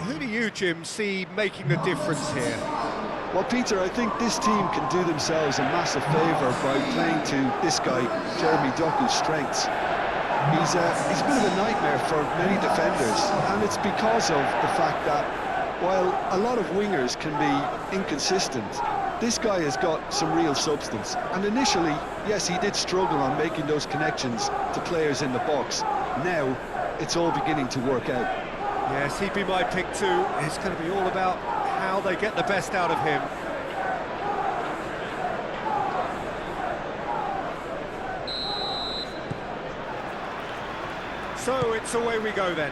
who do you, Jim, see making the difference here? Well, Peter, I think this team can do themselves a massive favour by playing to this guy, Jeremy Doku's strengths. He's a bit of a nightmare for many defenders, and it's because of the fact that while a lot of wingers can be inconsistent, this guy has got some real substance. And initially, yes, he did struggle on making those connections to players in the box. Now, it's all beginning to work out. Yes, he'd be my pick too. It's going to be all about how they get the best out of him. So it's away we go then.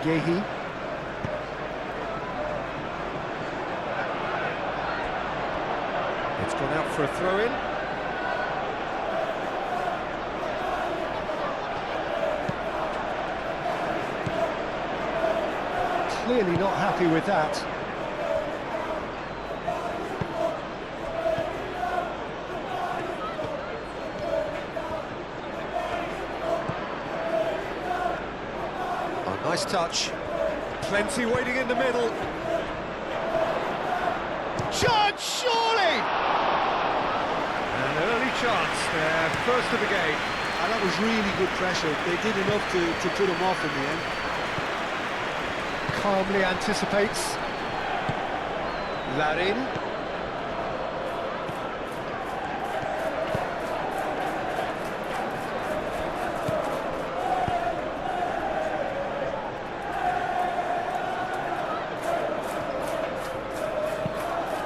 Gehi. It's gone out for a throw-in. Clearly not happy with that. Oh, nice touch. Plenty waiting in the middle. Chance, surely! An early chance there, first of the game. And that was really good pressure. They did enough to put him off in the end. Calmly anticipates. Larin.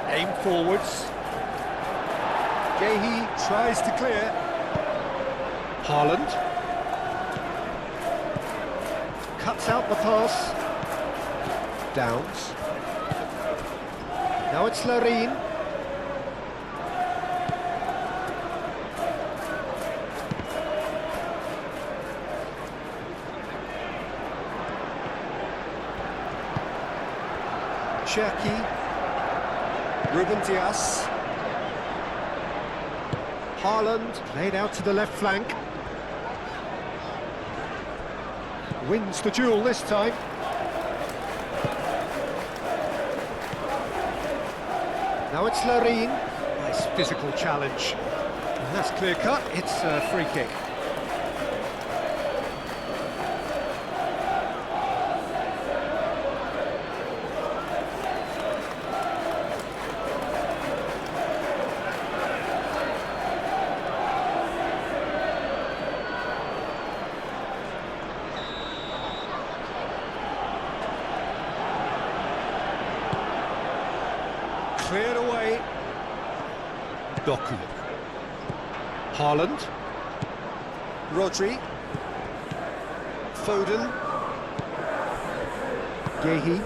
Aim forwards. Gehi tries to clear. Haaland. Cuts out the pass. Downs. Now it's Larin. Cherki. Ruben Dias. Haaland played out to the left flank. Wins the duel this time. Now it's Larin. Nice physical challenge. And that's clear cut, it's a free kick. Cleared away. Doku. Haaland. Rodri. Foden. Gehi.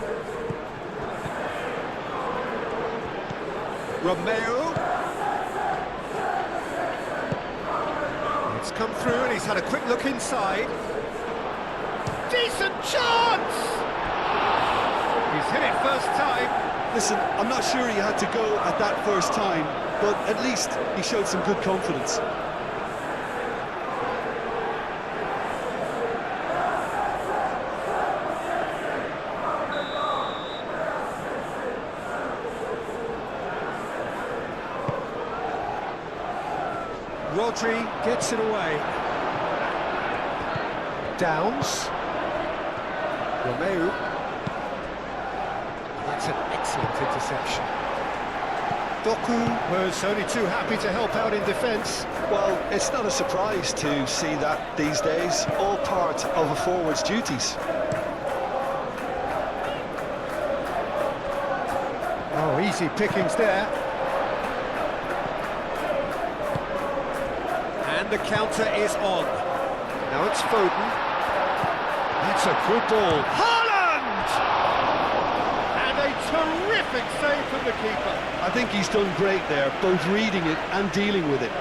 Romeo. It's come through and he's had a quick look inside. Decent chance! He's hit it first time. Listen, I'm not sure he had to go at that first time, but at least he showed some good confidence. Rodri gets it away. Downs. Romeo. That's an excellent interception. Doku was only too happy to help out in defence. Well, it's not a surprise to see that these days, all part of a forward's duties. Oh, easy pickings there. And the counter is on. Now it's Foden. That's a good ball. Haaland! And a terrific save from the keeper. I think he's done great there, both reading it and dealing with it.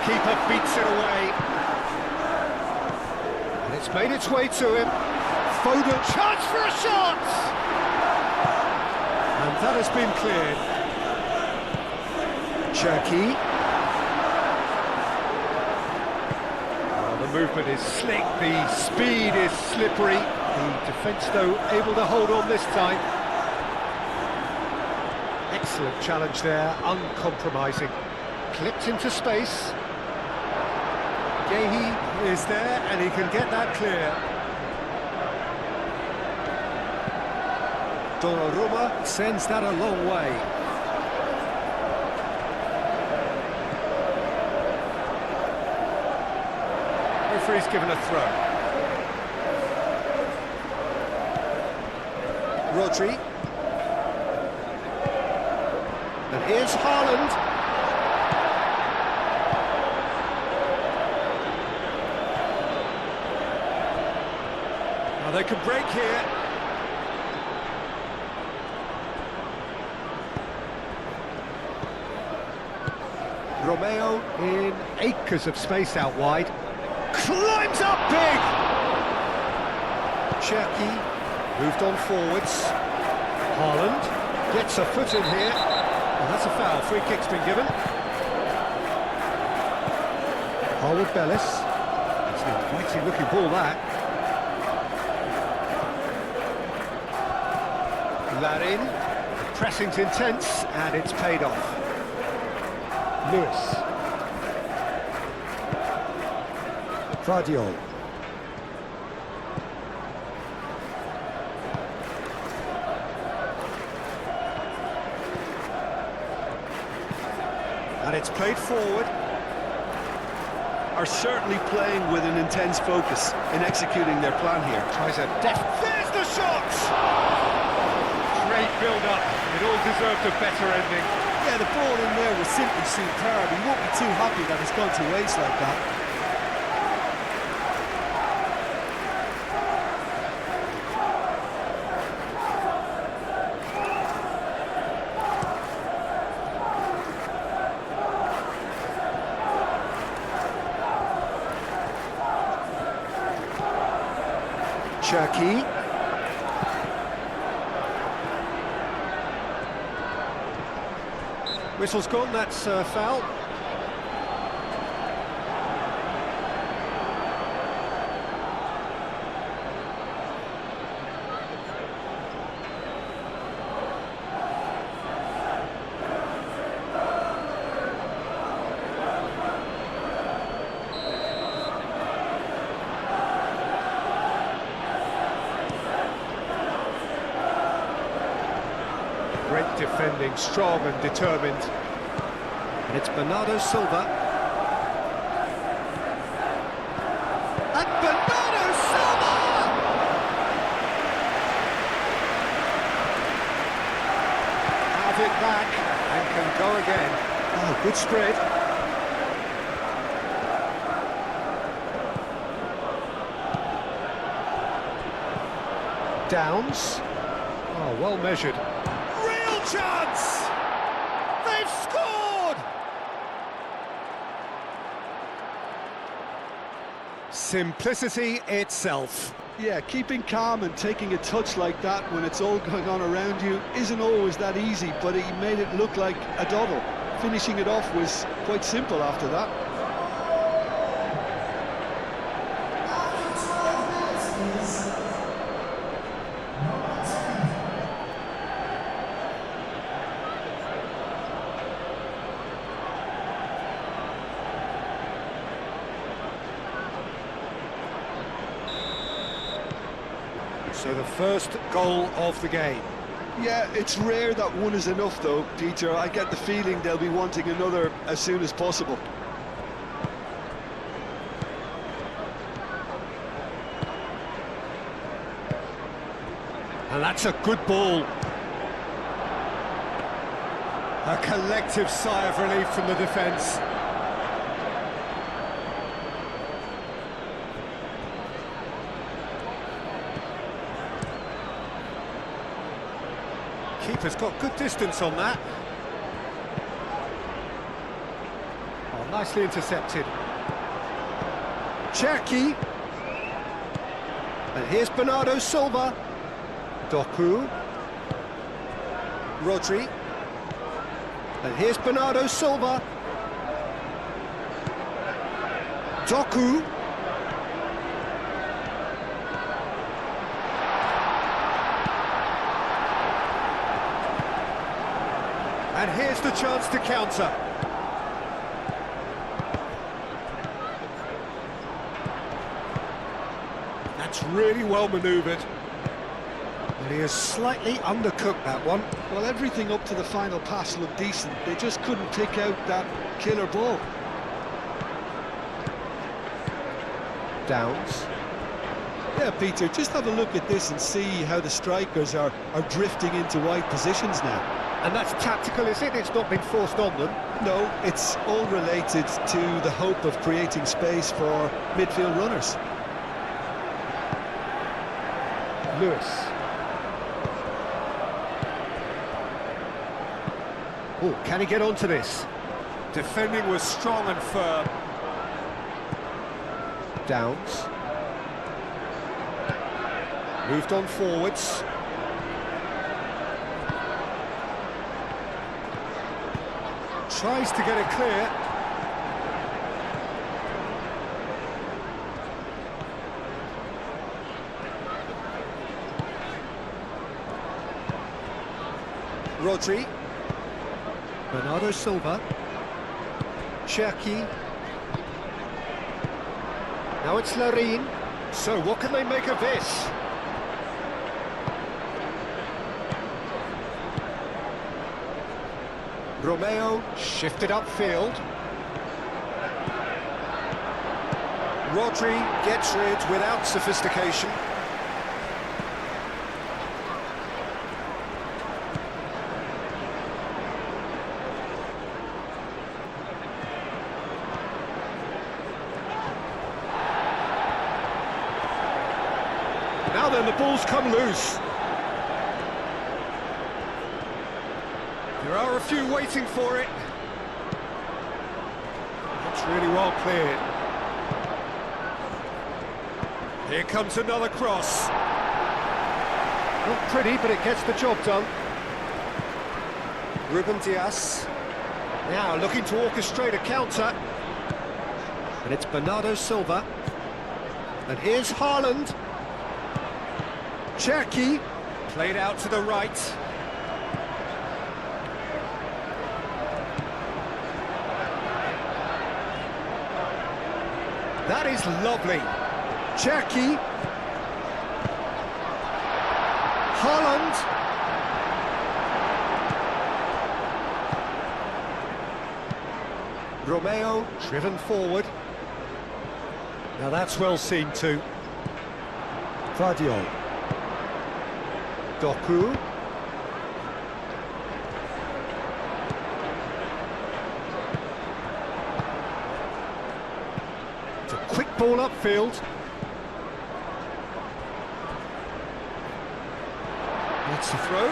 keeper beats it away. And it's made its way to him. Foden, chance for a shot! And that has been cleared. Cherki. The movement is slick, the speed is slippery. The defence, though, able to hold on this time. Excellent challenge there, uncompromising. Clipped into space. Gehi is there, and he can get that clear. Donnarumma sends that a long way. Referee's given a throw. Rodri. And here's Haaland. Now they can break here. Romeo in acres of space out wide. Climbs up big! Cherki moved on forwards. Haaland gets a foot in here. And that's a foul. Free kick's been given. Harwood Bellis. It's an inviting looking ball, that. Larin. The pressing's intense, and it's paid off. Lewis. Vardiol. And it's played forward. Are certainly playing with an intense focus in executing their plan here. Tries a deft. There's the shot! Great build-up. It all deserved a better ending. Yeah, the ball in there was simply superb. He won't be too happy that it's gone to waste like that. Cherki. Whistle's gone, that's foul. Great defending, strong and determined. And it's Bernardo Silva. And Bernardo Silva! Have it back and can go again. Oh, good spread. Downs. Oh, well measured. Chance! They've scored! Simplicity itself. Yeah, keeping calm and taking a touch like that when it's all going on around you isn't always that easy, but he made it look like a doddle. Finishing it off was quite simple after that. So the first goal of the game. Yeah, it's rare that one is enough though, Peter. I get the feeling they'll be wanting another as soon as possible. And that's a good ball. A collective sigh of relief from the defence. Keeper's got good distance on that. Oh, nicely intercepted. Cherki. And here's Bernardo Silva. Doku. Rodri. And here's Bernardo Silva. Doku. And here's the chance to counter. That's really well manoeuvred. And he has slightly undercooked that one. Well, everything up to the final pass looked decent. They just couldn't pick out that killer ball. Downs. Yeah, Peter, just have a look at this and see how the strikers are drifting into wide positions now. And that's tactical, is it? It's not been forced on them. No, it's all related to the hope of creating space for midfield runners. Lewis. Oh, can he get onto this? Defending was strong and firm. Downs. Moved on forwards. Tries to get it clear. Rodri. Bernardo Silva. Cherki. Now it's Larin. So what can they make of this? Romeo shifted upfield. Rodri gets rid without sophistication. Now then, the ball's come loose. There are a few waiting for it. That's really well cleared. Here comes another cross. Not pretty, but it gets the job done. Ruben Dias. Now looking to orchestrate a counter. And it's Bernardo Silva. And here's Haaland. Cherki. Played out to the right. That is lovely. Cherki. Haaland. Romeo driven forward. Now that's well seen too. Vardiol. Doku. It's a quick ball upfield. That's the throw.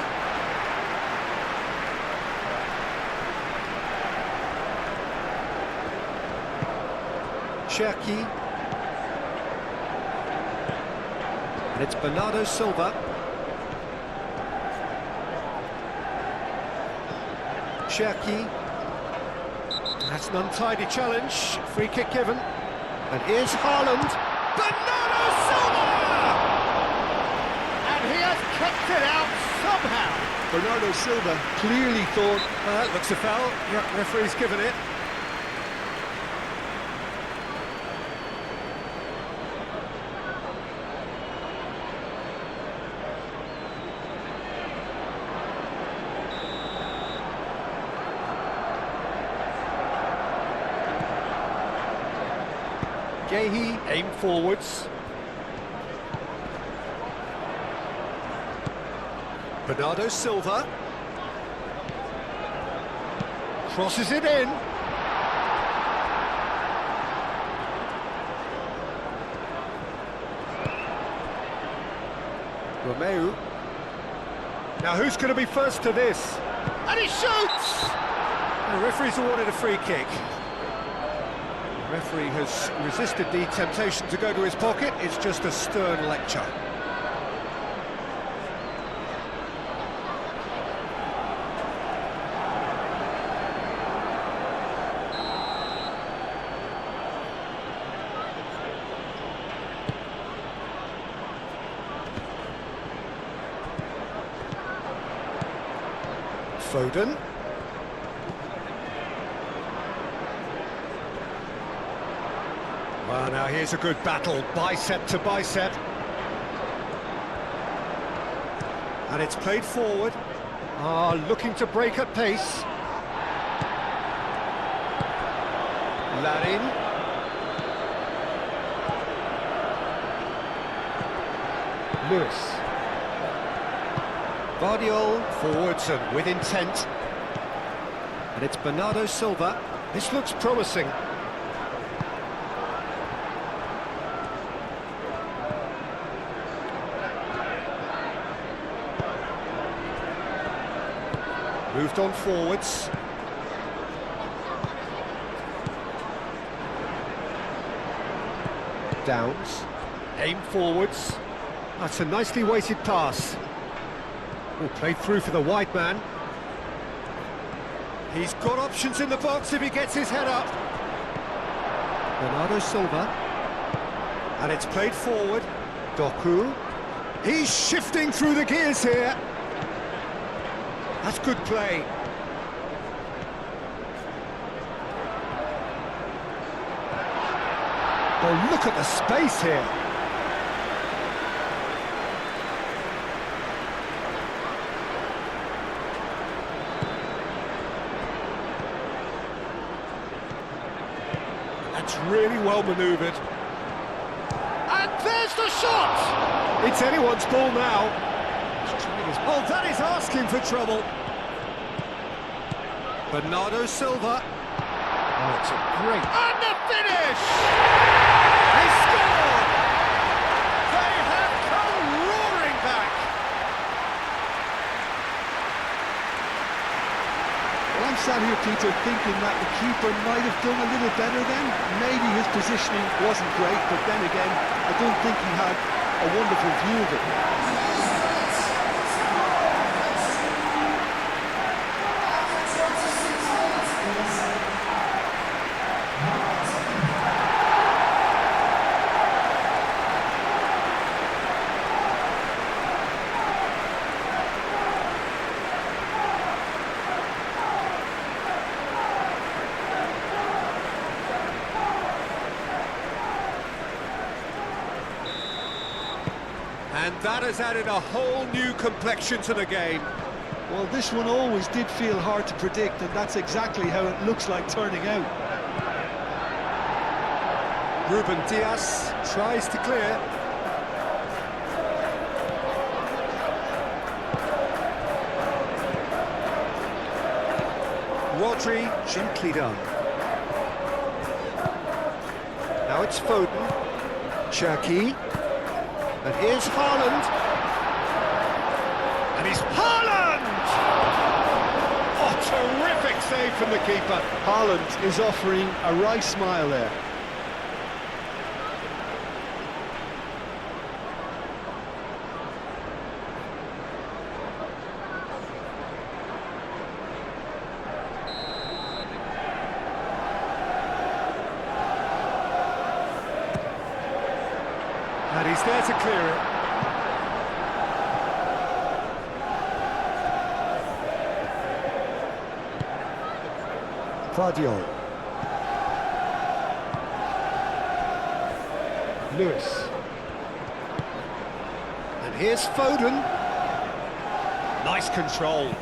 Cherki. And it's Bernardo Silva. Cherki. That's an untidy challenge. Free kick given. And here's Haaland. Bernardo Silva! And he has kept it out somehow. Bernardo Silva clearly thought... That looks a foul. Yeah, referee's given it. Gehi. Aim forwards. Bernardo Silva. Crosses it in. Romeo. Now who's going to be first to this? And he shoots! The referee's awarded a free kick. Referee has resisted the temptation to go to his pocket. It's just a stern lecture. Foden. Well, now here's a good battle, bicep to bicep. And it's played forward. Looking to break at pace. Larin. Lewis. Guardiola forwards and with intent. And it's Bernardo Silva. This looks promising. Moved on forwards. Downs. Aim forwards. That's a nicely weighted pass. Oh, played through for the wide man. He's got options in the box if he gets his head up. Bernardo Silva. And it's played forward. Doku. He's shifting through the gears here. That's good play. Oh, look at the space here. That's really well manoeuvred. And there's the shot! It's anyone's ball now. Oh, that is asking for trouble. Bernardo Silva. Oh, it's a great... And the finish! He scored! They have come roaring back! Well, I'm sat here, Peter, thinking that the keeper might have done a little better then. Maybe his positioning wasn't great, but then again, I don't think he had a wonderful view of it. And that has added a whole new complexion to the game. Well, this one always did feel hard to predict, and that's exactly how it looks like turning out. Ruben Dias tries to clear. Rodri, gently done. Now it's Foden. Cherki. And here's Haaland. And he's Haaland! Oh, terrific save from the keeper. Haaland is offering a wry smile there. And he's there to clear it. Guardiola. Lewis. And here's Foden. Nice control.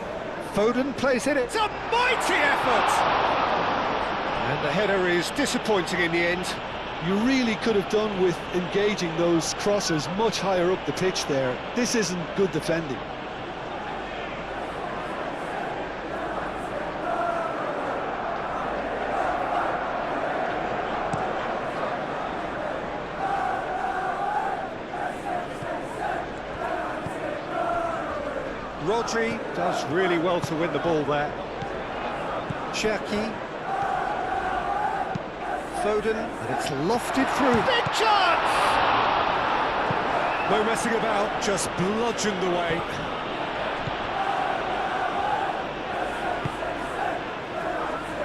Foden plays it. It's a mighty effort! And the header is disappointing in the end. You really could have done with engaging those crosses much higher up the pitch there. This isn't good defending. Rodri does really well to win the ball there. Cherki. Foden, and it's lofted through. Big chance! No messing about, just bludgeoned away.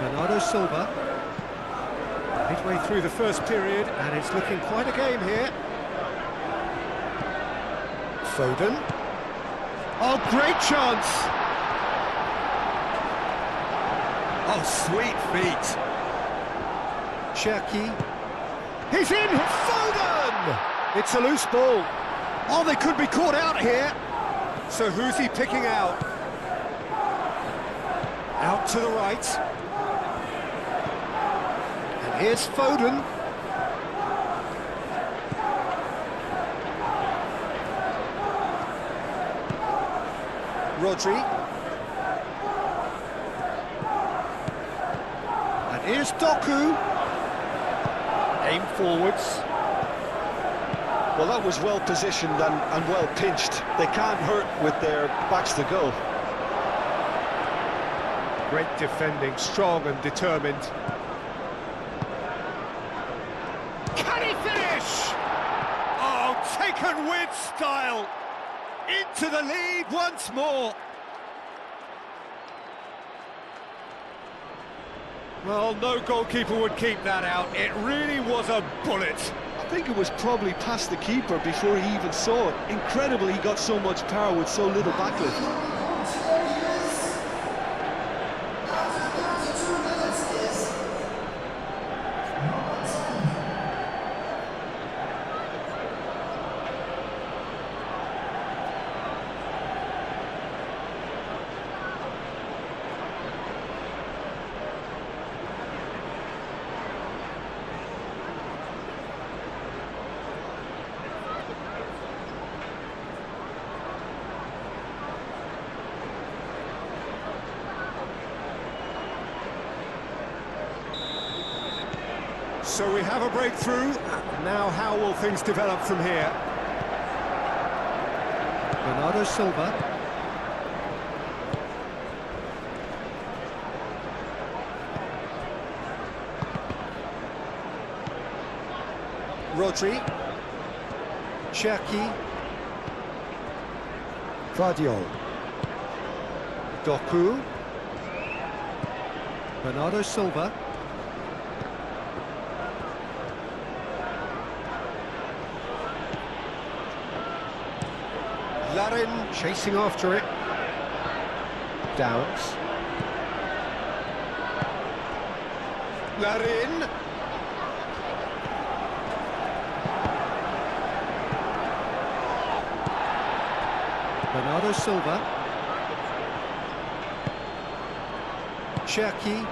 Bernardo Silva. Midway through the first period, and it's looking quite a game here. Foden. Oh, great chance! Oh, sweet feet. Cherki. He's in! Foden! It's a loose ball. Oh, they could be caught out here. So who's he picking out? Out to the right. And here's Foden. Rodri. And here's Doku. Aim forwards. Well, that was well positioned and well pinched. They can't hurt with their backs to goal. Great defending, strong and determined. Can he finish? Oh, taken with style. Into the lead once more. Well, no goalkeeper would keep that out. It really was a bullet. I think it was probably past the keeper before he even saw it. Incredible he got so much power with so little backlift. So we have a breakthrough. Now how will things develop from here? Bernardo Silva. Rodri. Cherki. Vardiol. Doku. Bernardo Silva. Larin chasing after it. Downs. Larin. Bernardo Silva. Cherki.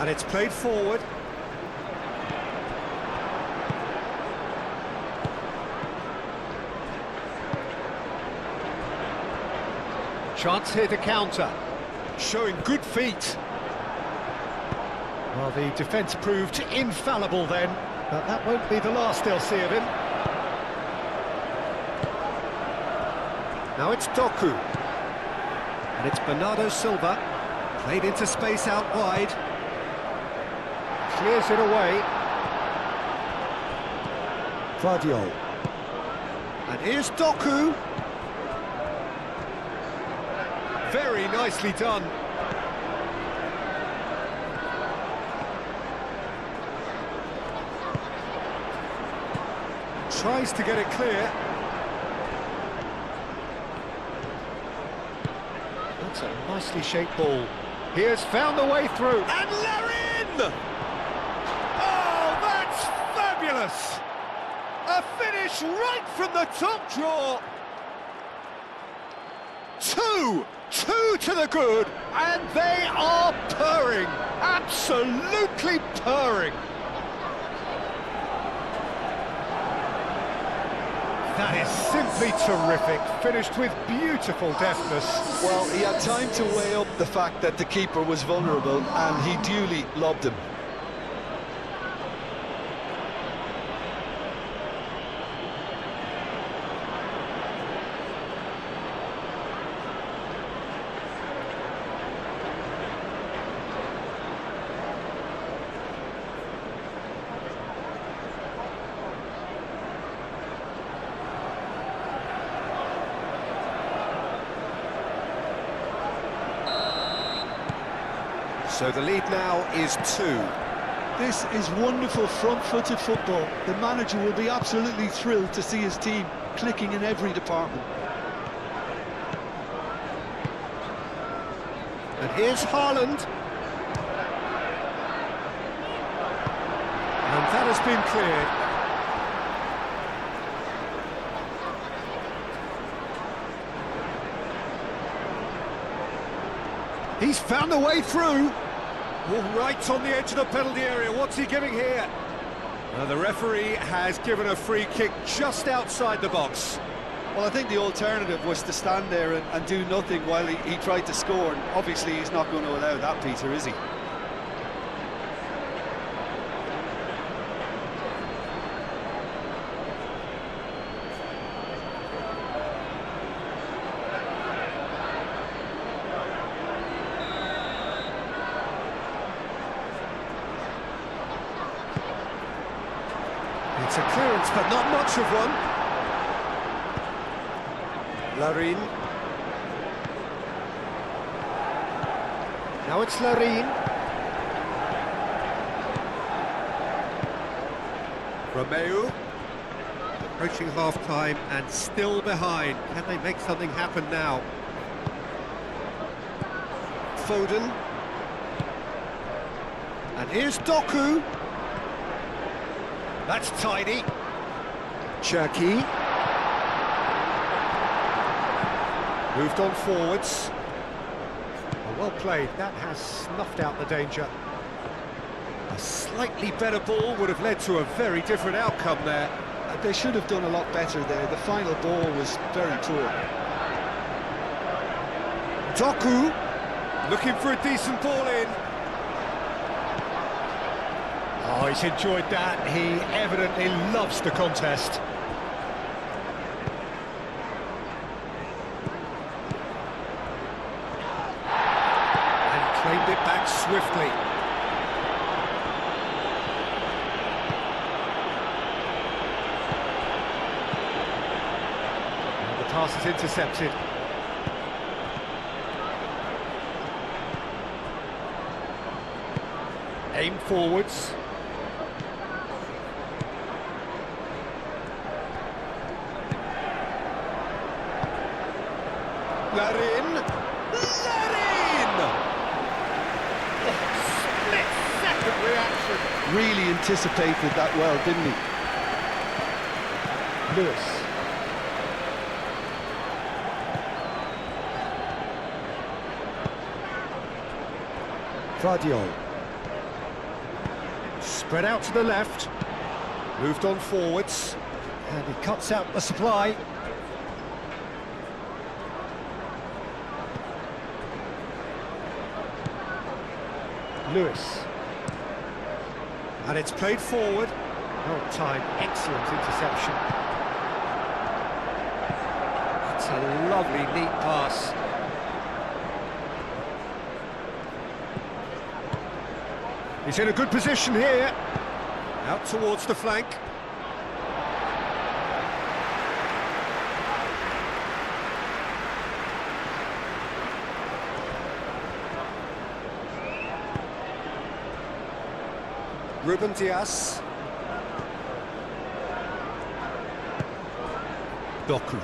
And it's played forward. Chance here to counter. Showing good feet. Well, the defence proved infallible then, but that won't be the last they'll see of him. Now it's Doku. And it's Bernardo Silva. Played into space out wide. Clears it away. Vardiol. And here's Doku. Very nicely done. Tries to get it clear. That's a nicely shaped ball. He has found the way through. And Larin! Oh, that's fabulous! A finish right from the top drawer. Two to the good, and they are purring, absolutely purring. That is simply terrific, finished with beautiful deftness. Well, he had time to weigh up the fact that the keeper was vulnerable, and he duly lobbed him. So the lead now is 2. This is wonderful front-footed football. The manager will be absolutely thrilled to see his team clicking in every department. And here's Haaland. And that has been cleared. He's found a way through. Oh, right on the edge of the penalty area. What's he giving here? The referee has given a free kick just outside the box. Well, I think the alternative was to stand there and do nothing while he tried to score. And obviously, he's not going to allow that, Peter, is he? It's a clearance, but not much of one. Larine. Now it's Larine. Romeu. Approaching half-time and still behind. Can they make something happen now? Foden. And here's Doku. That's tidy. Cherki. Moved on forwards. Well played, that has snuffed out the danger. A slightly better ball would have led to a very different outcome there. They should have done a lot better there. The final ball was very poor. Doku, looking for a decent ball in. Oh, he's enjoyed that. He evidently loves the contest. And claimed it back swiftly. And the pass is intercepted. Aim forwards. Larine! Larine! Oh, split-second reaction. Really anticipated that well, didn't he? Lewis. Vardiol. Spread out to the left. Moved on forwards. And he cuts out the supply. Lewis. And it's played forward. Well timed, excellent interception. That's a lovely, neat pass. He's in a good position here. Out towards the flank. Ruben Dias. Doku.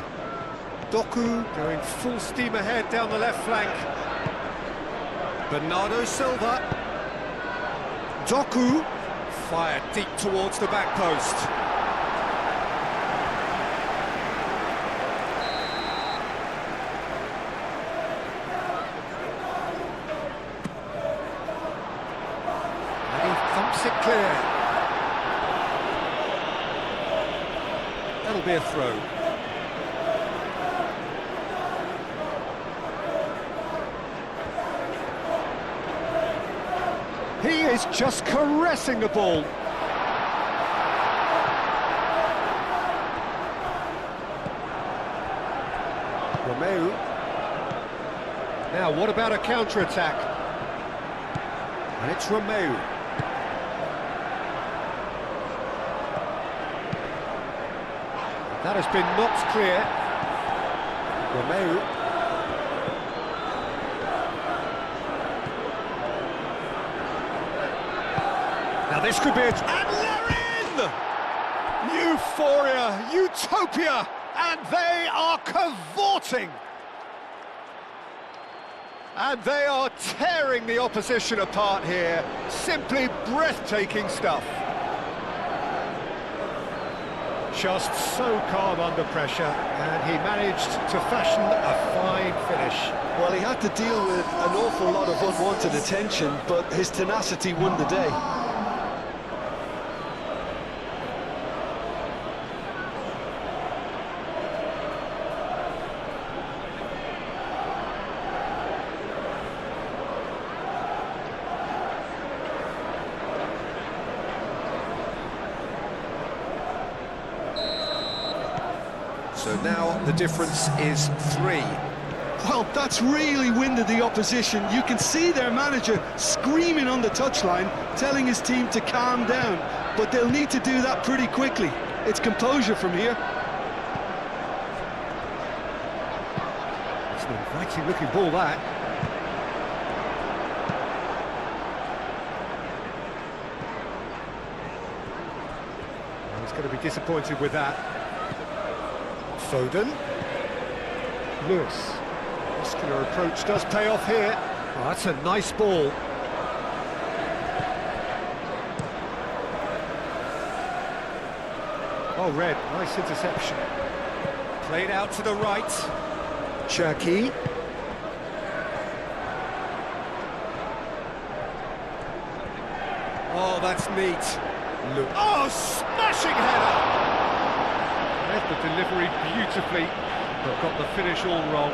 Doku going full steam ahead down the left flank. Bernardo Silva. Doku fired deep towards the back post. And he thumps it clear. That'll be a throw. He is just caressing the ball. Romeu. Now, what about a counter-attack? And it's Romeu. That has been knocked clear. Romeu. this could be it. And they're in! Euphoria, utopia, and they are cavorting. And they are tearing the opposition apart here. Simply breathtaking stuff. Just so calm under pressure, and he managed to fashion a fine finish. Well, he had to deal with an awful lot of unwanted attention, but his tenacity won the day. So now the difference is 3. Well, that's really winded the opposition. You can see their manager screaming on the touchline, telling his team to calm down, but they'll need to do that pretty quickly. It's composure from here. It's an inviting looking ball, that. Well, he's going to be disappointed with that. Foden. Lewis. Muscular approach does pay off here. Oh, that's a nice ball. Oh, Red, nice interception. Played out to the right. Cherky. Oh, that's neat. Look. Oh, smashing header! Read the delivery beautifully, but got the finish all wrong.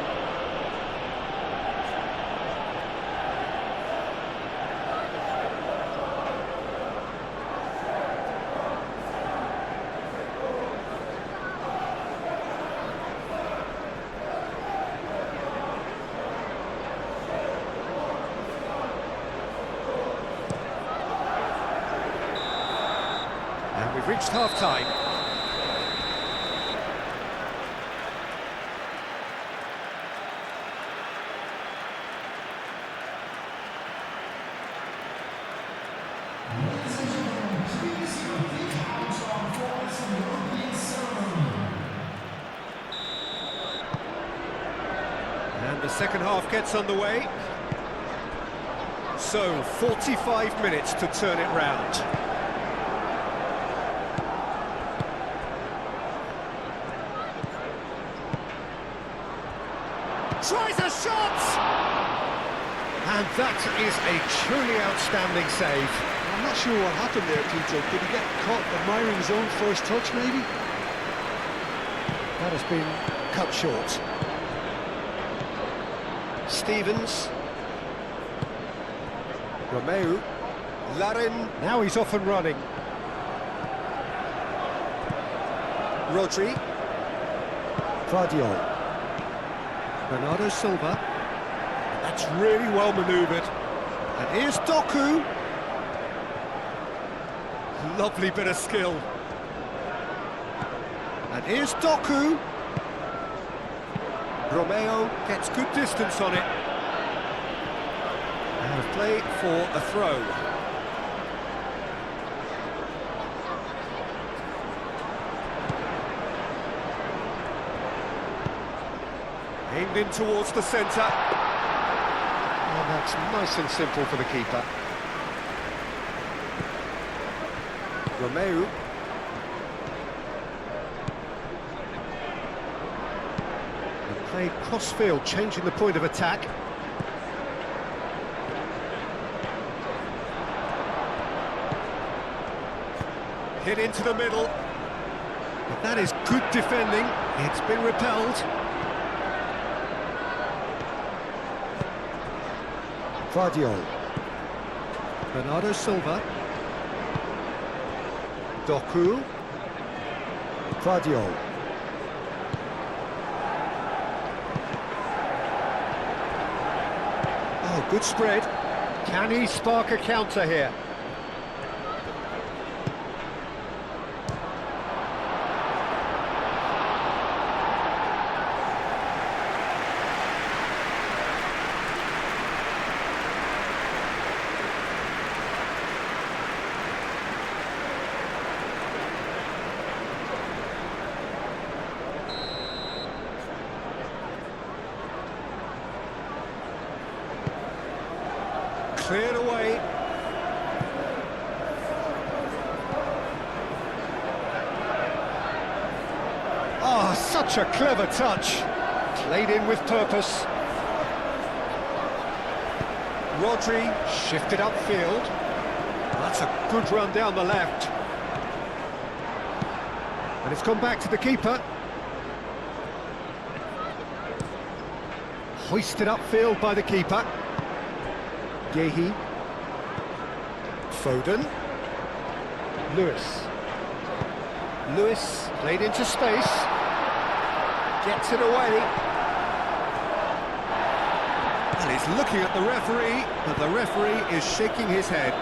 And we've reached half-time. And the second half gets underway. So, 45 minutes to turn it round. Tries a shot! And that is a truly outstanding save. I'm not sure what happened there, Peter. Did he get caught admiring his own first touch, maybe? That has been cut short. Stevens. Romeu. Larin. Now he's off and running. Rodri. Vardiol. Bernardo Silva. That's really well manoeuvred. And here's Doku. Lovely bit of skill. And here's Doku. Romeo gets good distance on it. And a play for a throw. Aimed in towards the centre. And that's nice and simple for the keeper. Romeu. And played cross-field, changing the point of attack. Hit into the middle. But that is good defending. It's been repelled. Vardiol. Bernardo Silva. Doku. Vardiol. Oh, good spread. Can he spark a counter here? Cleared away. Ah, such a clever touch. Played in with purpose. Rodri shifted upfield. That's a good run down the left. And it's gone back to the keeper. Hoisted upfield by the keeper. Gehi. Foden. Lewis. Lewis played into space. Gets it away. And he's looking at the referee, but the referee is shaking his head.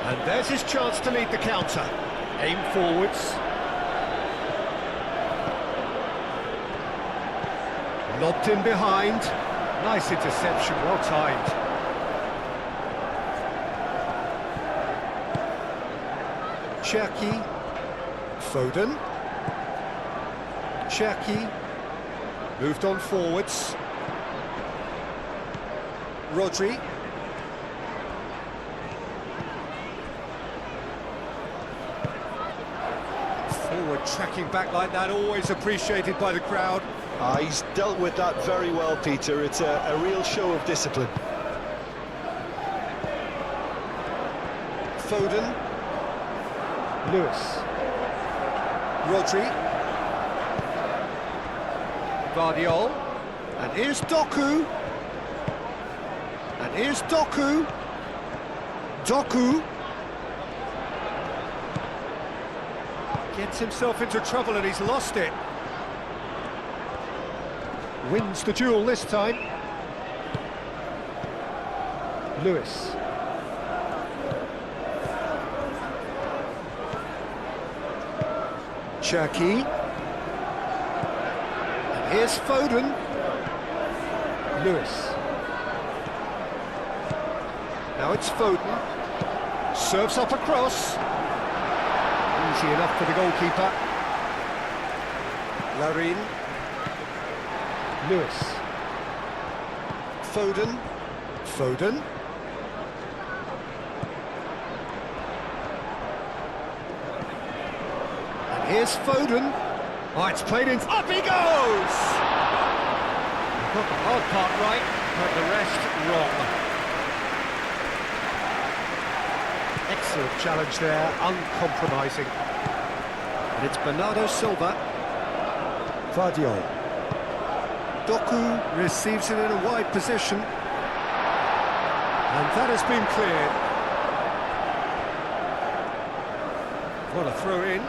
And there's his chance to lead the counter. Aim forwards. Lobbed in behind. Nice interception, well timed. Cherki. Foden. Cherki. Moved on forwards. Rodri. Forward tracking back like that, always appreciated by the crowd. He's dealt with that very well, Peter. It's a real show of discipline. Foden. Lewis. Rodri. Guardiol. And here's Doku. And here's Doku. Doku. Gets himself into trouble and he's lost it. Wins the duel this time. Lewis. Cherki. And here's Foden. Lewis. Now it's Foden. Serves up across. Easy enough for the goalkeeper. Larin. Lewis. Foden. Foden. And here's Foden. Oh, it's played in. Up he goes! Got the hard part right, but the rest wrong. Excellent challenge there, uncompromising. And it's Bernardo Silva. Guardiol. Doku receives it in a wide position. And that has been cleared. What a throw in.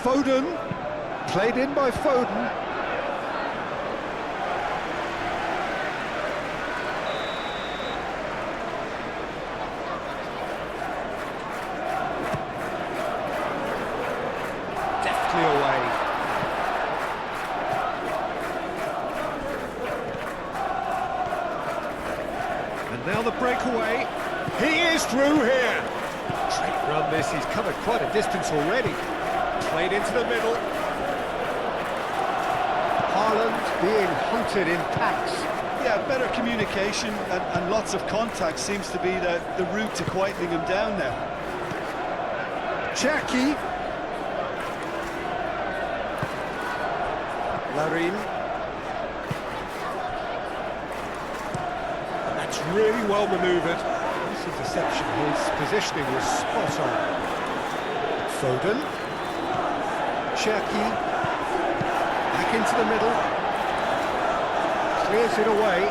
Foden. Played in by Foden. Away. And now the breakaway. He is through here. Great run this, he's covered quite a distance already. Played into the middle. Haaland being hunted in packs. Yeah, better communication and lots of contact seems to be the route to quietening him down now. Cherki. Larin. That's really well manoeuvred. This interception, his positioning was spot on. Foden. Cherki. Back into the middle. Clears it away.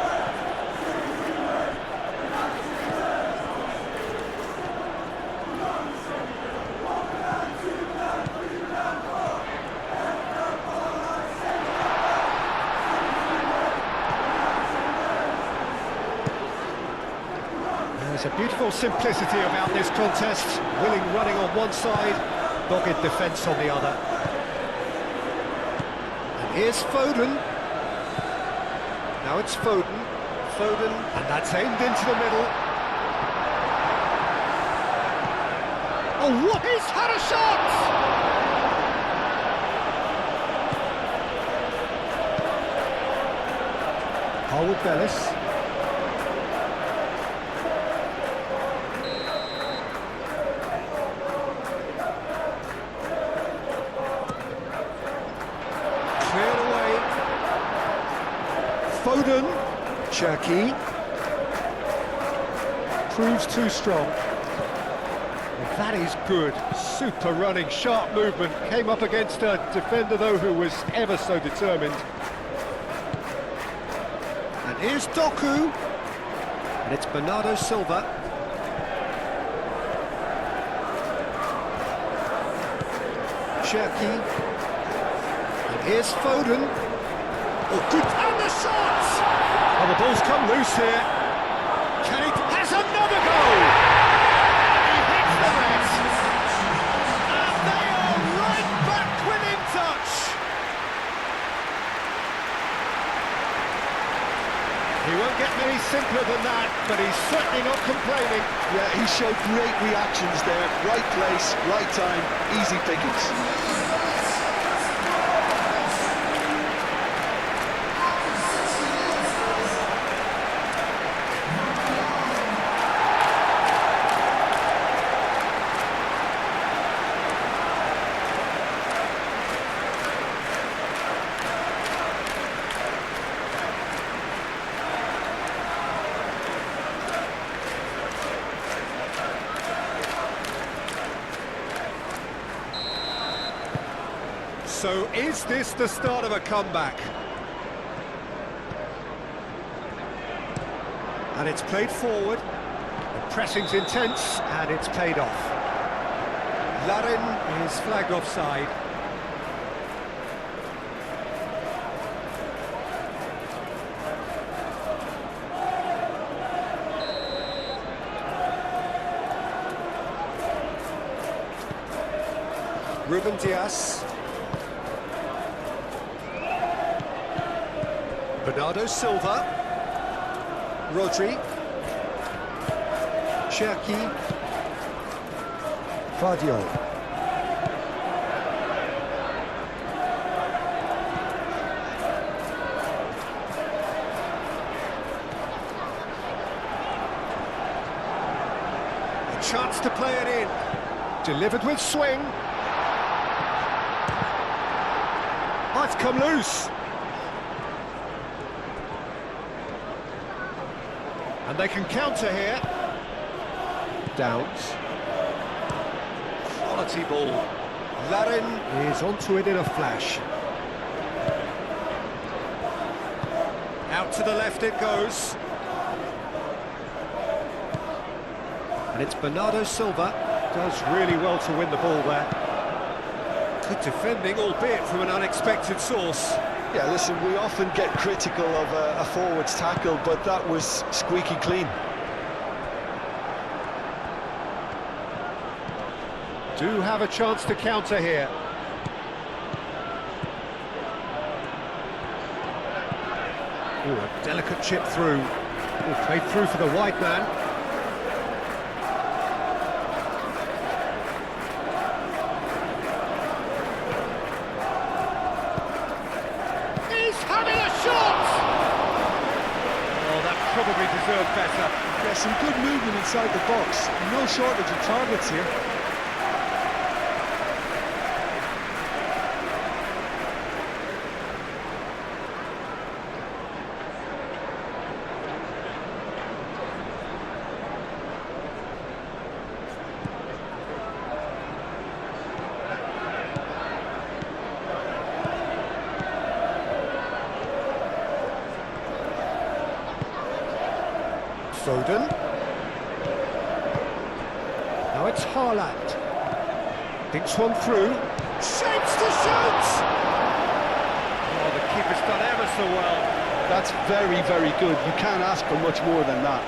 There's a beautiful simplicity about this contest. Willing running on one side, dogged defence on the other. And here's Foden. Now it's Foden. Foden, and that's aimed into the middle. Oh, what? He's had a shot! Harwood Bellis. Cleared away. Foden. Cherky. Proves too strong. Well, that is good. Super running, sharp movement. Came up against a defender, though, who was ever so determined. And here's Doku. And it's Bernardo Silva. Cherky. And here's Foden. Oh, good. And the shot! Oh, the ball's come loose here. Can he... Has another goal! He hits the net. And they are right back within touch. He won't get many simpler than that, but he's certainly not complaining. Yeah, he showed great reactions there. Right place, right time, easy pickings. So is this the start of a comeback? And it's played forward. The pressing's intense, and it's paid off. Larin is flagged offside. Ruben Dias. Bernardo Silva. Rodri. Cherky. Fadio. A chance to play it in. Delivered with swing. Oh, it's come loose. And they can counter here. Downs. Quality ball. Larin is onto it in a flash. Out to the left it goes. And it's Bernardo Silva. Does really well to win the ball there. Good defending, albeit from an unexpected source. Yeah, listen, we often get critical of a forward's tackle, but that was squeaky clean. Do have a chance to counter here. Ooh, a delicate chip through. Ooh, played through for the wide man. Having a shot! Oh, that probably deserved better. Yeah, some good movement inside the box. No shortage of targets here. Foden. Now it's Haaland. Thinks one through. Shapes to shoot! Oh, the keeper's done ever so well. That's very, very good. You can't ask for much more than that.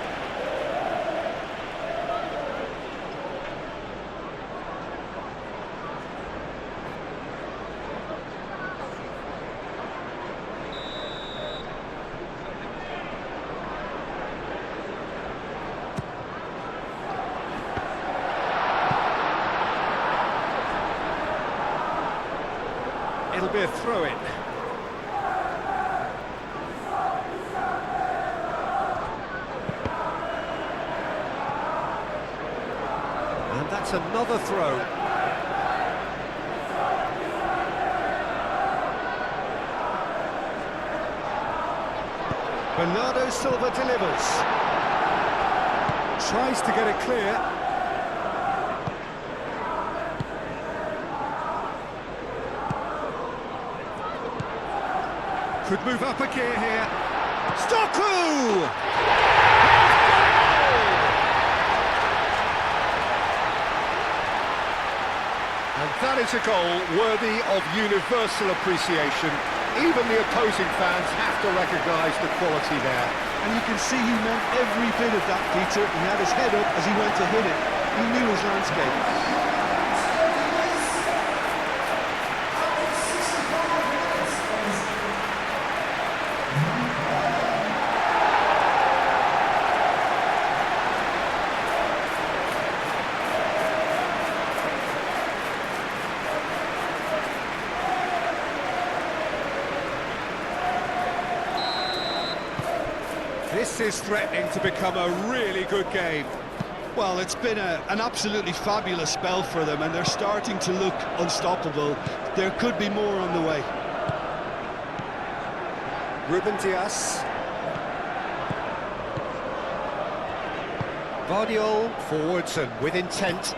It'll be a throw-in. another throw. Bernardo Silva delivers. Tries to get it clear. Could move up a gear here. Stoku! And that is a goal worthy of universal appreciation. Even the opposing fans have to recognise the quality there. And you can see he meant every bit of that, Peter. He had his head up as he went to hit it. He knew his landscape. This is threatening to become a really good game. Well, it's been an absolutely fabulous spell for them, and they're starting to look unstoppable. There could be more on the way. Ruben Dias. Vardiol forwards and with intent.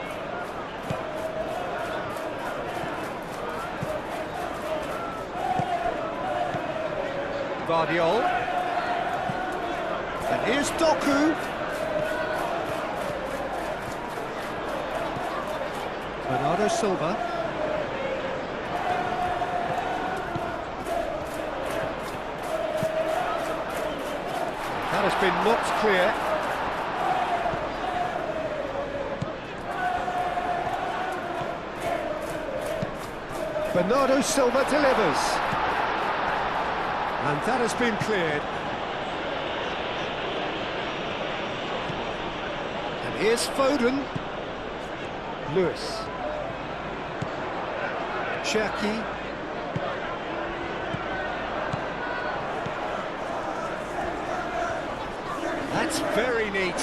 Vardiol. And here's Doku. Bernardo Silva. That has been knocked clear. Bernardo Silva delivers. And that has been cleared. Here's Foden. Lewis. Cherki. That's very neat.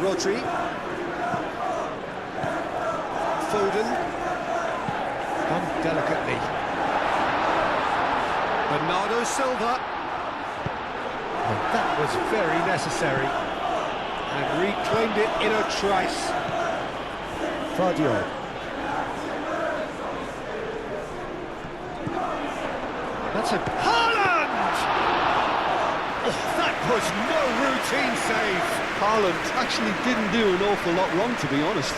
Rodri. Foden. Done delicately. Bernardo Silva. And that was very necessary, and reclaimed it in a trice. Vardiol. That's a... Haaland! Oh, that was no routine save. Haaland actually didn't do an awful lot wrong, to be honest.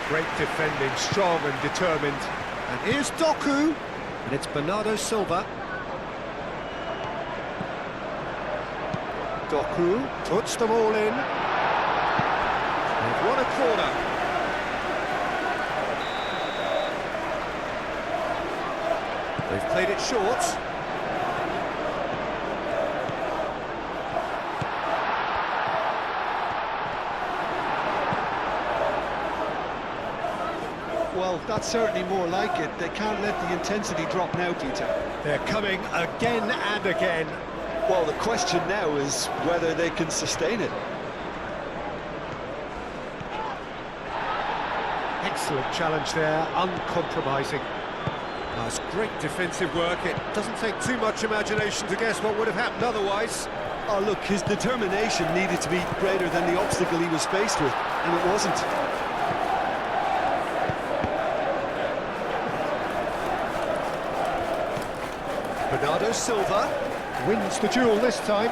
Great defending, strong and determined. And here's Doku, and it's Bernardo Silva. Doku puts them all in. They've won a corner. They've played it short. Well, that's certainly more like it. They can't let the intensity drop now, Peter. They're coming again and again. Well, the question now is whether they can sustain it. Excellent challenge there, uncompromising. That's great defensive work. It doesn't take too much imagination to guess what would have happened otherwise. Oh, look, his determination needed to be greater than the obstacle he was faced with, and it wasn't. Bernardo Silva wins the duel this time.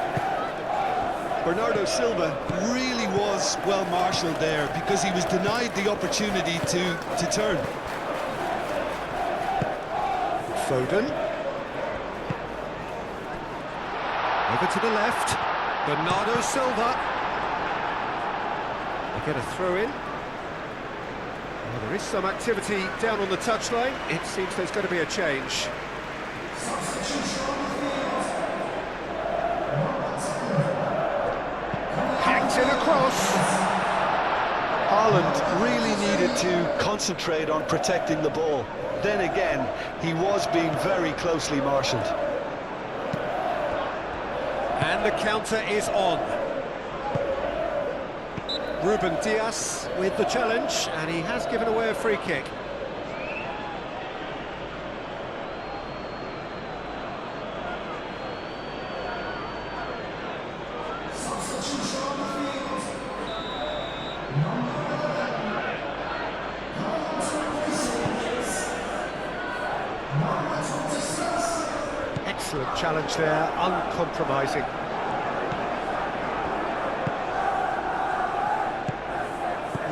Bernardo Silva really was well marshalled there because he was denied the opportunity to turn. Foden. Over to the left. Bernardo Silva. They get a throw in. Well, there is some activity down on the touchline. It seems there's going to be a change. Hangs in across. Haaland really needed to concentrate on protecting the ball. Then again, he was being very closely marshalled. And the counter is on. Ruben Dias with the challenge, and he has given away a free kick. Excellent challenge there, uncompromising.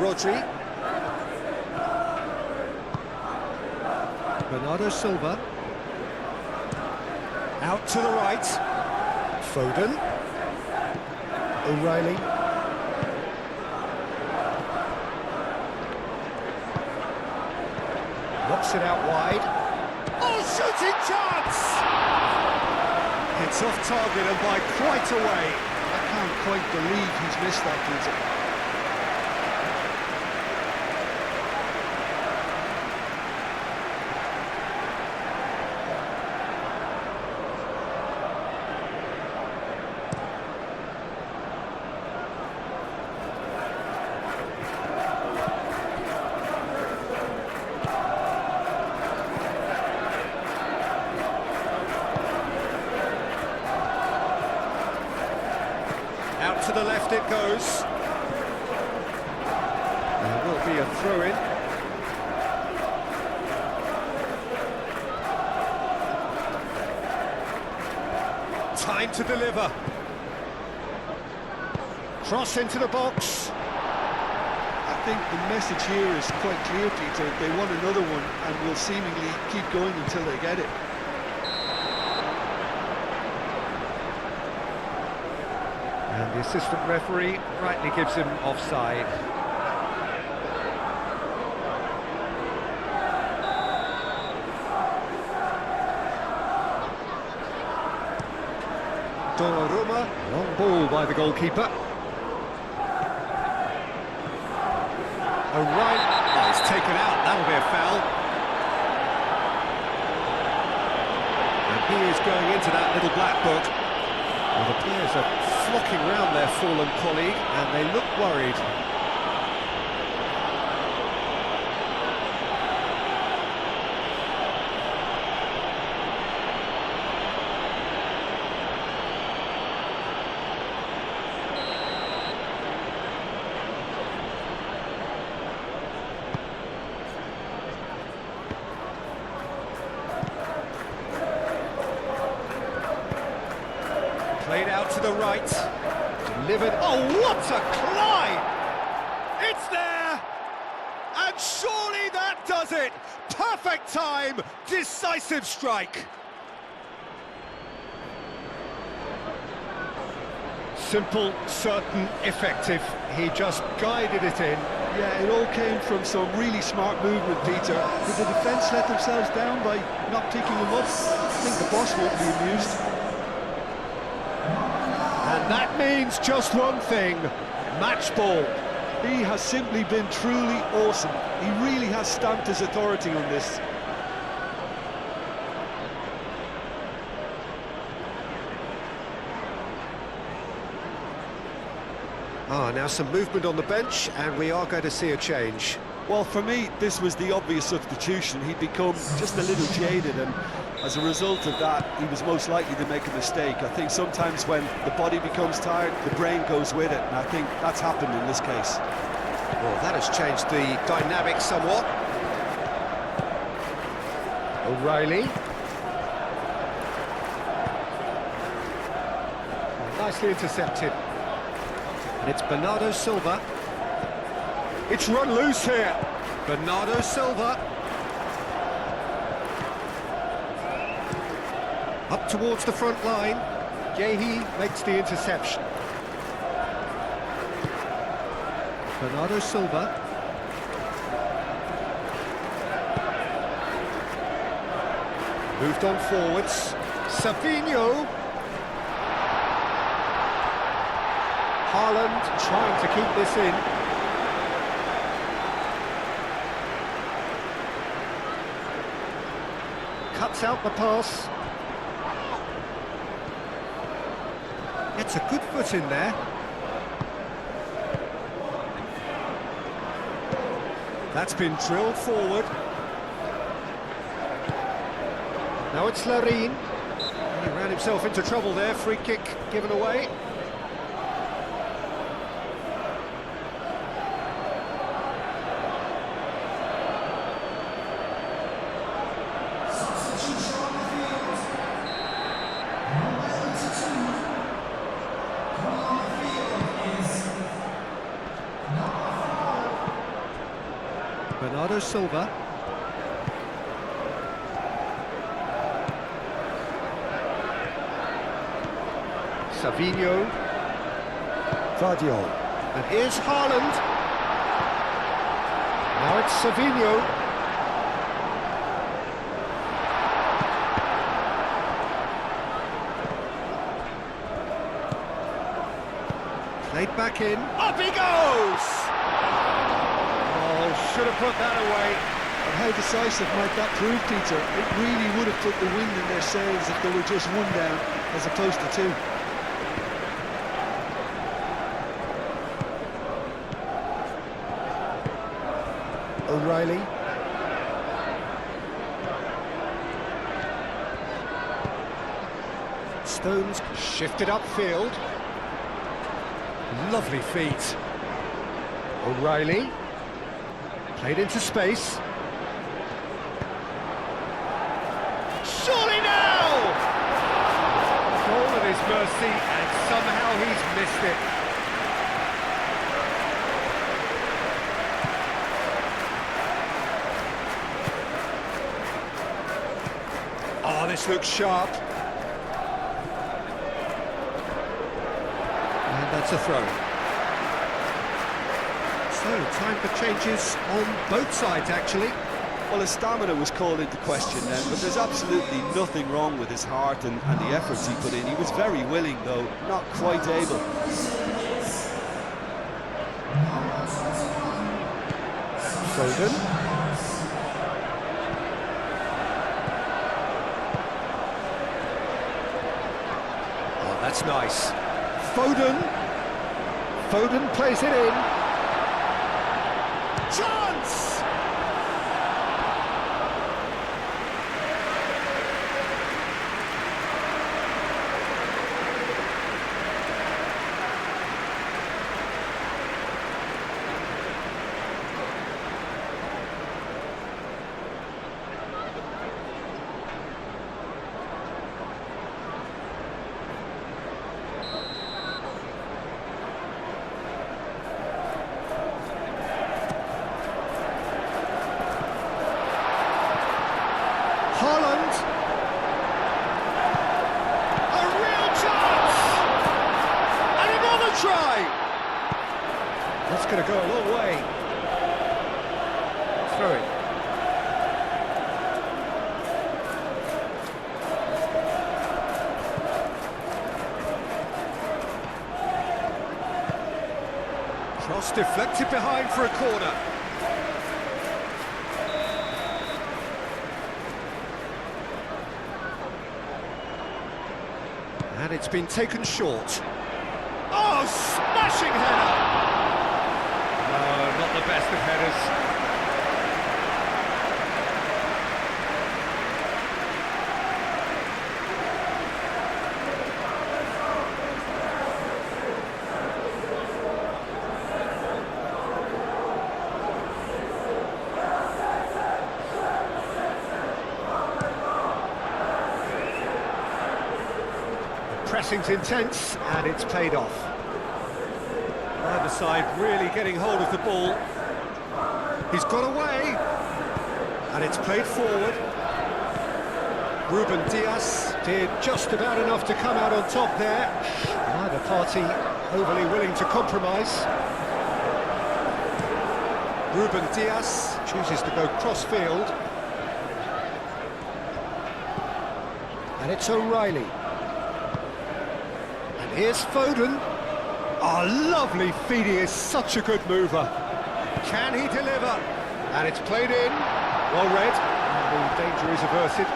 Rodri. Bernardo Silva. Out to the right. Foden. O'Reilly. Knocks it out wide. Oh, shooting chance! It's off target and by quite a way. I can't quite believe he's missed that, Peter. Out to the left it goes. There will be a throw-in. Time to deliver. Cross into the box. I think the message here is quite clear, Peter. They want another one and will seemingly keep going until they get it. And the assistant referee rightly gives him offside. Donnarumma, long ball by the goalkeeper. O'Reilly, oh, it's taken out, that'll be a foul. And he is going into that little black book. Well, the players are flocking round their fallen colleague and they look worried. Played out to the right, delivered, oh what a climb! It's there! And surely that does it! Perfect time, decisive strike! Simple, certain, effective, he just guided it in. Yeah, it all came from some really smart movement, Peter. Did the defence let themselves down by not picking him up? I think the boss won't be amused. And that means just one thing, match ball. He has simply been truly awesome. He really has stamped his authority on this. Now some movement on the bench, and we are going to see a change. Well, for me, this was the obvious substitution. He'd become just a little jaded, and as a result of that, he was most likely to make a mistake. I think sometimes when the body becomes tired, the brain goes with it, and I think that's happened in this case. Well, that has changed the dynamic somewhat. O'Reilly. Nicely intercepted. And it's Bernardo Silva. It's run loose here. Bernardo Silva. Up towards the front line. Yehi makes the interception. Bernardo Silva. Moved on forwards. Savinho. Haaland trying to keep this in. Cuts out the pass. Gets a good foot in there. That's been drilled forward. Now it's Larine. He ran himself into trouble there. Free kick given away. Bernardo Silva. Savinho. Vardiol. And here's Haaland. Now it's Savinho. Played back in. Up he goes! Oh, should have put that away. And how decisive might that prove, Peter? It really would have put the wind in their sails if there were just one down as opposed to two. O'Reilly. Stones Shifted upfield. lovely feet. O'Reilly. Played into space. Surely now! Goal at his mercy, and somehow he's missed it. Oh, this looks sharp. And that's a throw. So, time for changes on both sides, actually. Well, his stamina was called into question then, but there's absolutely nothing wrong with his heart and the efforts he put in. He was very willing, though, not quite able. Foden. Oh, that's nice. Foden. Foden plays it in. Chance! Haaland. A real chance! And another try! That's going to go a long way. Throw it. Cross deflected behind for a corner. And it's been taken short. Oh, smashing header! No, not the best of headers. Pressing's intense, and it's paid off. Either side really getting hold of the ball. He's got away, and it's played forward. Ruben Dias did just about enough to come out on top there. Neither party overly willing to compromise. Ruben Dias chooses to go cross-field. And it's O'Reilly. Here's Foden. Oh, lovely feed, he is such a good mover. Can he deliver? And it's played in. Well read. And the danger is averted.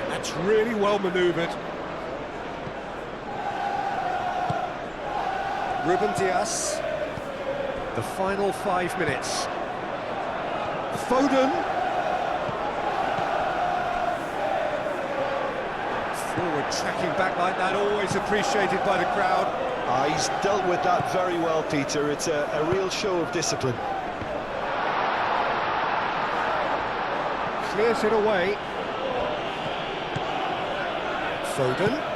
That's really well manoeuvred. Ruben Dias. The final 5 minutes. Foden. Forward tracking back like that, always appreciated by the crowd. He's dealt with that very well, Peter. It's a real show of discipline. Clears it away. Foden.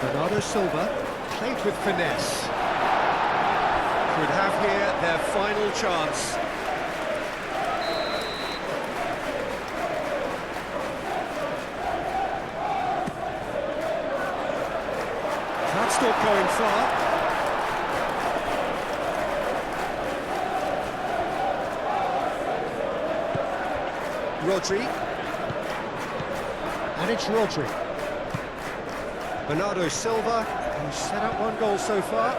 Bernardo Silva, played with finesse. Could have here their final chance. That's not going far. Rodri. And it's Rodri. Bernardo Silva, who's set up 1 goal so far.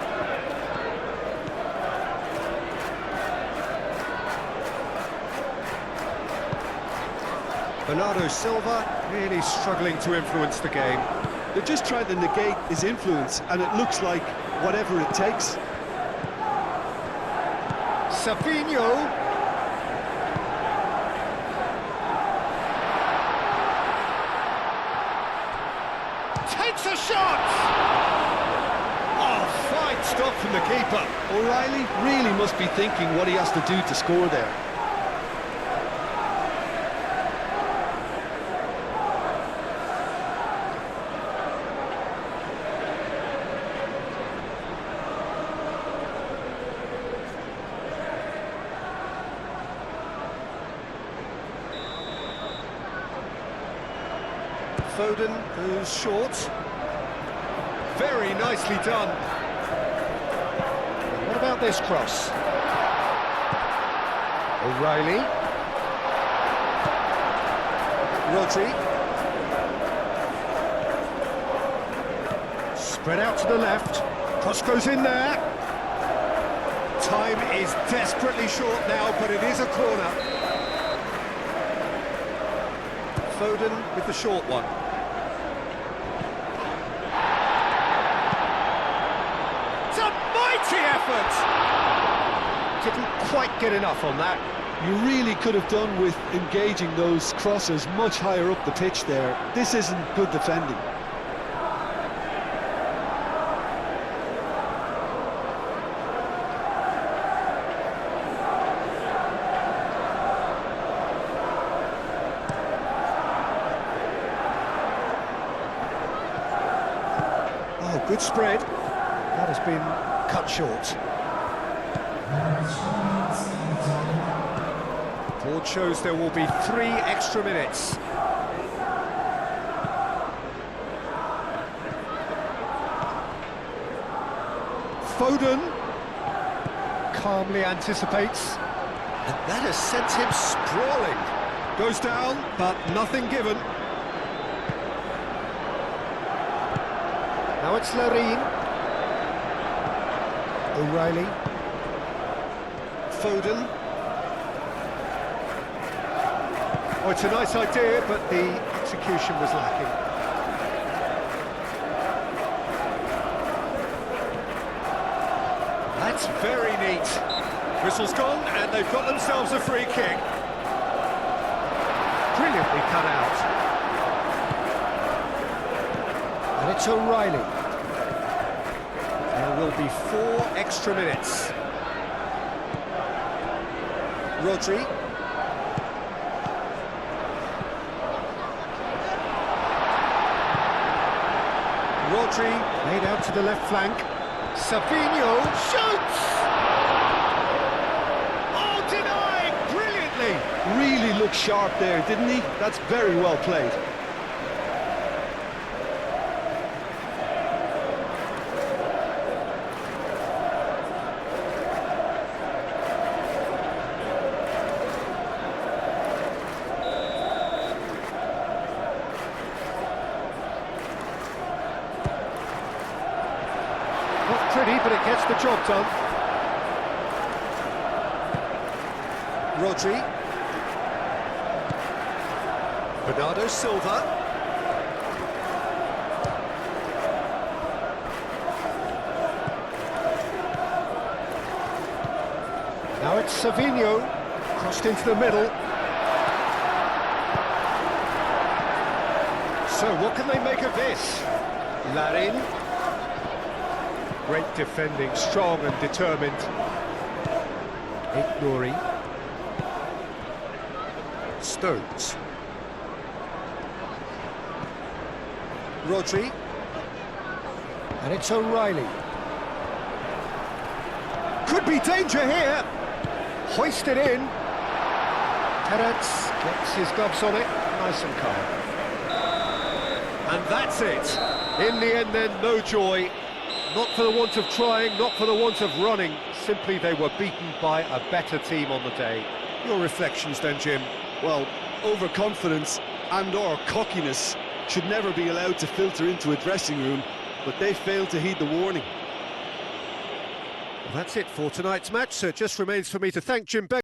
Bernardo Silva really struggling to influence the game. They're just trying to negate his influence, and it looks like whatever it takes. Savinho. Takes a shot! Oh, fine stop from the keeper. O'Reilly really must be thinking what he has to do to score there. Foden goes short. Very nicely done. What about this cross? O'Reilly. Rodri. Spread out to the left. Cross goes in there. Time is desperately short now, but it is a corner. Foden with the short one. It's a mighty effort! Didn't quite get enough on that. You really could have done with engaging those crosses much higher up the pitch there. This isn't good defending. Oh, good spread. That has been cut short. Board shows there will be 3 extra minutes. Foden calmly anticipates, and that has sent him sprawling. Goes down, but nothing given. Now it's Larin. O'Reilly. Foden. Oh, it's a nice idea, but the execution was lacking. That's very neat. Whistle's gone, and they've got themselves a free kick. Brilliantly cut out. And it's O'Reilly. There will be 4 extra minutes. Rodri. Rodri made out to the left flank. Savinho shoots! Oh, denied brilliantly! Really looked sharp there, didn't he? That's very well played. Not pretty, but it gets the job done. Rodri. Bernardo Silva. it's Savinho, crossed into the middle. So what can they make of this? Larin. Great defending, strong and determined. Nouri. Stones. Rodri. And it's O'Reilly. Could be danger here. Hoisted in. Emirates gets his gloves on it, nice and calm. And that's it. In the end then, no joy. Not for the want of trying, not for the want of running. Simply they were beaten by a better team on the day. Your reflections then, Jim? Well, overconfidence and or cockiness should never be allowed to filter into a dressing room, but they failed to heed the warning. Well, that's it for tonight's match, so it just remains for me to thank Jim Beck.